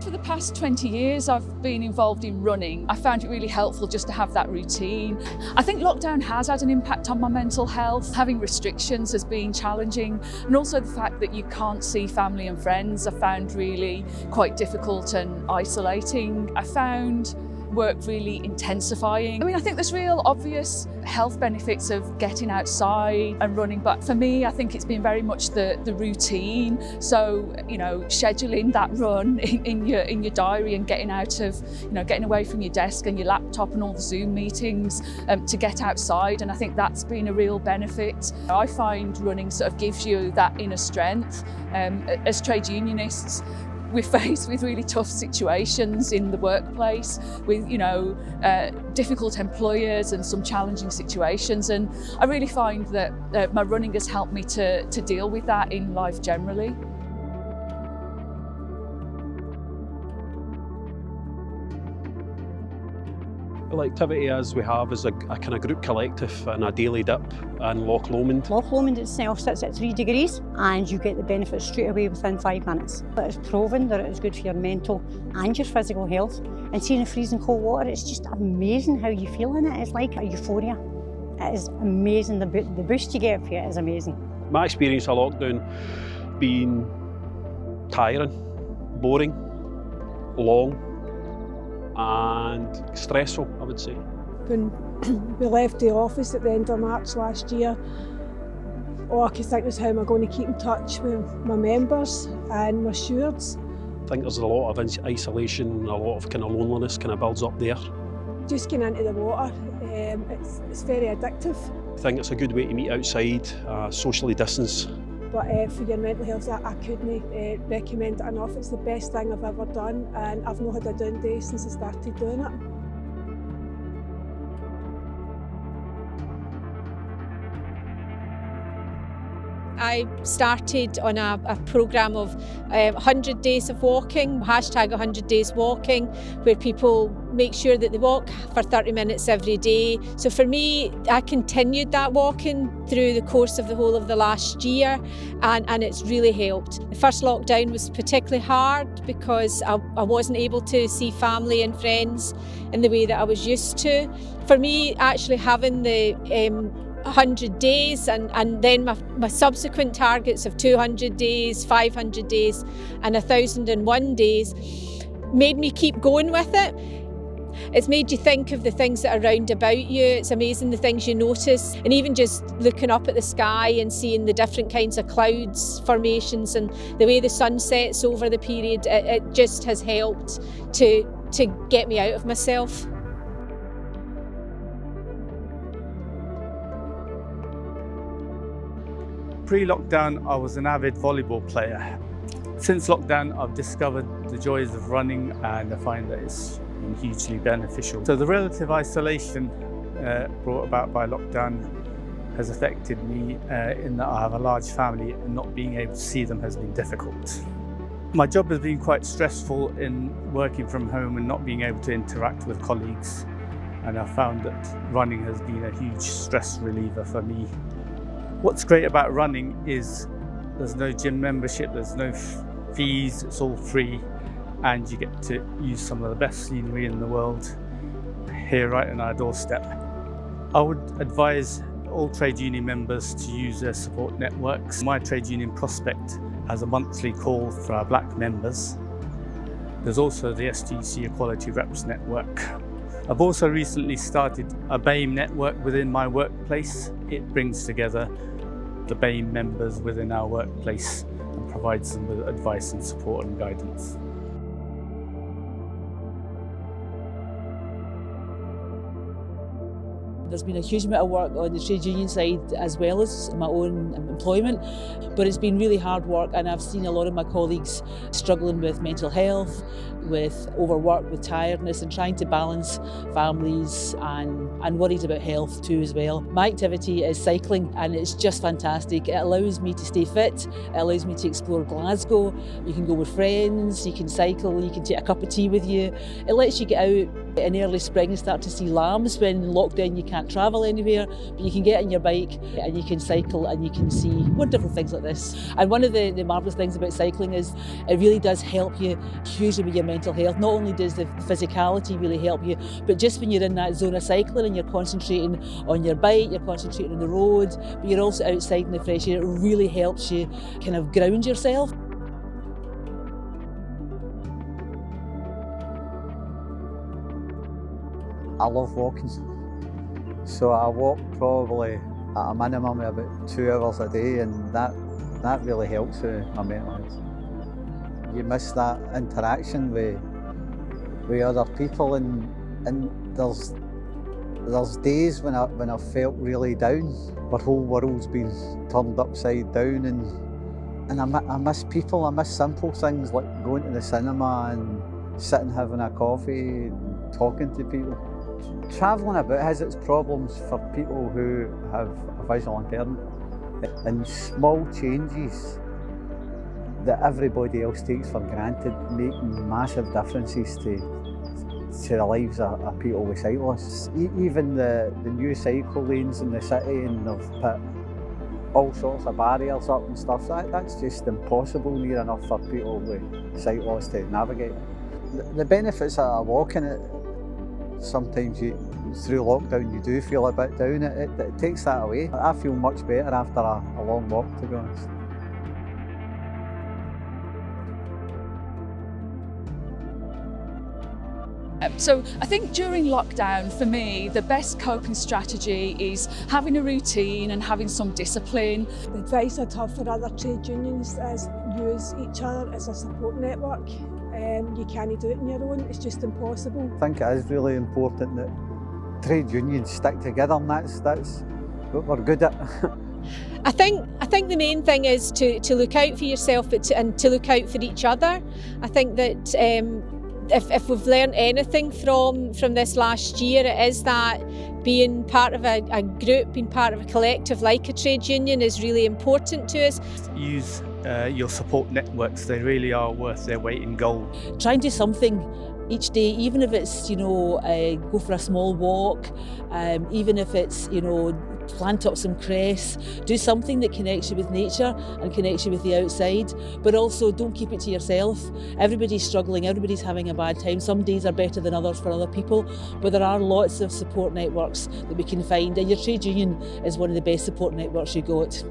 For the past 20 years I've been involved in running. I found it really helpful just to have that routine. I think lockdown has had an impact on my mental health. Having restrictions has been challenging, and also the fact that you can't see family and friends I found really quite difficult and isolating. I found work really intensifying. I think there's real obvious health benefits of getting outside and running, but for me I think it's been very much the routine. So, scheduling that run in your diary and getting out of, getting away from your desk and your laptop and all the Zoom meetings to get outside, and I think that's been a real benefit. I find running sort of gives you that inner strength. As trade unionists, we're faced with really tough situations in the workplace with, difficult employers and some challenging situations. And I really find that my running has helped me to deal with that in life generally. The activity as we have is a kind of group collective and a daily dip in Loch Lomond. Loch Lomond itself sits at 3 degrees and you get the benefits straight away within 5 minutes. It is proven that it is good for your mental and your physical health. And seeing the freezing cold water, it's just amazing how you feel in it. It's like a euphoria. It is amazing. The boost you get for it is amazing. My experience of lockdown being tiring, boring, long, and stressful, I would say. When we left the office at the end of March last year, all I could think was how am I going to keep in touch with my members and my stewards. I think there's a lot of isolation, a lot of kind of loneliness kind of builds up there. Just getting into the water, it's very addictive. I think it's a good way to meet outside, socially distance. But for your mental health, I couldn't recommend it enough. It's the best thing I've ever done, and I've not had a down day since I started doing it. I started on a programme of 100 days of walking, hashtag 100 days walking, where people make sure that they walk for 30 minutes every day. So for me, I continued that walking through the course of the whole of the last year, and it's really helped. The first lockdown was particularly hard because I wasn't able to see family and friends in the way that I was used to. For me, actually having the 100 days and then my subsequent targets of 200 days, 500 days and 1,001 days made me keep going with it. It's made you think of the things that are round about you. It's amazing the things you notice, and even just looking up at the sky and seeing the different kinds of clouds formations and the way the sun sets over the period, it just has helped to get me out of myself. Pre-lockdown, I was an avid volleyball player. Since lockdown, I've discovered the joys of running, and I find that it's been hugely beneficial. So the relative isolation brought about by lockdown has affected me in that I have a large family, and not being able to see them has been difficult. My job has been quite stressful in working from home and not being able to interact with colleagues, and I found that running has been a huge stress reliever for me. What's great about running is there's no gym membership, there's no fees, it's all free, and you get to use some of the best scenery in the world here right on our doorstep. I would advise all trade union members to use their support networks. My trade union Prospect has a monthly call for our black members. There's also the STC Equality Reps Network. I've also recently started a BAME network within my workplace. It brings together the BAME members within our workplace and provides them with advice and support and guidance. There's been a huge amount of work on the trade union side as well as my own employment, but it's been really hard work, and I've seen a lot of my colleagues struggling with mental health, with overwork, with tiredness, and trying to balance families and worries about health too as well. My activity is cycling, and it's just fantastic. It allows me to stay fit, it allows me to explore Glasgow. You can go with friends, you can cycle, you can take a cup of tea with you. It lets you get out in early spring and start to see lambs. When in lockdown you can't travel anywhere, but you can get on your bike and you can cycle and you can see wonderful things like this. And one of the marvellous things about cycling is it really does help you hugely with your mental health. Not only does the physicality really help you, but just when you're in that zone of cycling and you're concentrating on your bike, you're concentrating on the road, but you're also outside in the fresh air, it really helps you kind of ground yourself. I love walking, so I walk probably at a minimum of about 2 hours a day, and that really helps with my mental health. You miss that interaction with other people, and there's days when I felt really down. My whole world's been turned upside down, and I miss people. I miss simple things like going to the cinema and sitting having a coffee and talking to people. Travelling about has its problems for people who have a visual impairment, and small changes that everybody else takes for granted make massive differences to the lives of people with sight loss. Even the new cycle lanes in the city, and they've put all sorts of barriers up and stuff, that's just impossible near enough for people with sight loss to navigate. The benefits of walking, sometimes through lockdown you do feel a bit down, it takes that away. I feel much better after a long walk, to be honest. So I think during lockdown, for me, the best coping strategy is having a routine and having some discipline. The advice I'd have for other trade unions is use each other as a support network. You can't do it on your own, it's just impossible. I think it is really important that trade unions stick together, and that's what we're good at. I think the main thing is to look out for yourself, and to look out for each other. I think that if we've learned anything from this last year, it is that being part of a group, being part of a collective like a trade union is really important to us. Use your support networks, they really are worth their weight in gold. Try and do something each day, even if it's, go for a small walk, even if it's, plant up some cress, do something that connects you with nature and connects you with the outside, but also don't keep it to yourself. Everybody's struggling, everybody's having a bad time. Some days are better than others for other people, but there are lots of support networks that we can find, and your trade union is one of the best support networks you got.